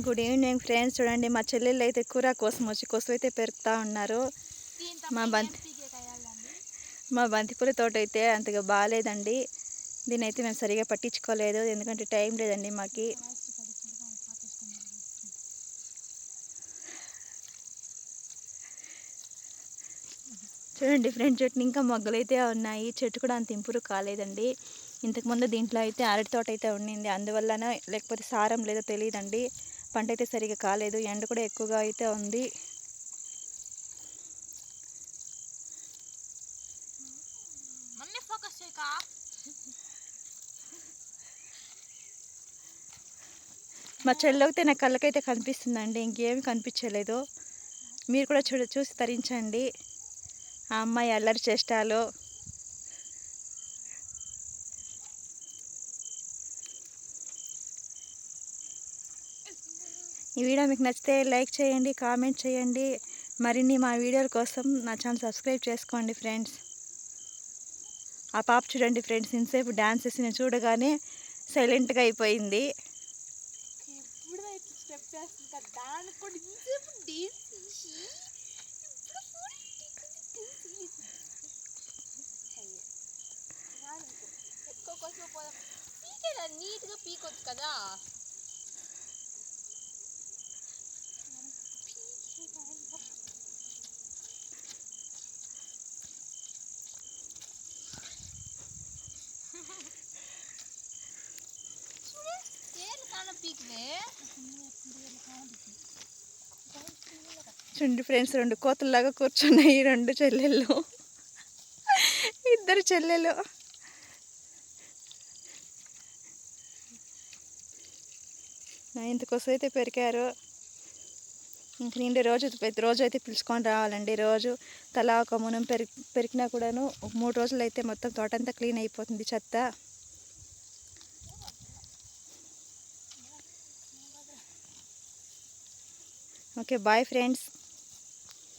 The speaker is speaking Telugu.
Good evening friends. చూడండి మా చెల్లెళ్ళు అయితే కూర కోసం వచ్చి కొసు అయితే పెరుకుతూ ఉన్నారు. మా బంతిపూల తోట అయితే అంతగా బాగాలేదండి. దీని అయితే మేము సరిగా పట్టించుకోలేదు, ఎందుకంటే టైం లేదండి మాకు. చూడండి ఫ్రెండ్స్, చెట్టు ఇంకా మొగ్గలు అయితే ఉన్నాయి. చెట్టు కూడా అంత ఇంప్రూవ్ కాలేదండి. ఇంతకుముందు దీంట్లో అయితే అరటి తోట అయితే ఉండింది, అందువల్లనో లేకపోతే సారం లేదో తెలియదండి, పంట అయితే సరిగా కాలేదు. ఎండ కూడా ఎక్కువగా అయితే ఉంది. మా చెల్లెఅయితే నా కళ్ళకైతే కనిపిస్తుందండి, ఇంకేమి కనిపించలేదు. మీరు కూడా చూసి తరించండి ఆ అమ్మాయి అల్లరి చేష్టాలు. ఈ వీడియో మీకు నచ్చితే లైక్ చేయండి, కామెంట్ చేయండి. మరిన్ని మా వీడియోల కోసం నా ఛానల్ సబ్స్క్రైబ్ చేసుకోండి ఫ్రెండ్స్. ఆ పాప చూడండి ఫ్రెండ్స్, ఇంతసేపు డ్యాన్స్ చేసి నేను చూడగానే సైలెంట్గా అయిపోయింది. నీట్గా పీకొచ్చు కదా. చూడండి ఫ్రెండ్స్, రెండు కోతుల్లాగా కూర్చున్నాయి రెండు చెల్లెళ్ళు, ఇద్దరు చెల్లెలు. ఇంతకోసం అయితే పెరికారు. ఇంక నిండి రోజు అయితే పిలుచుకొని రావాలండి. రోజు తలా ఒక మునం పెరికినా కూడాను 3 రోజులు అయితే మొత్తం తోటంతా క్లీన్ అయిపోతుంది చెత్త. Okay, bye friends.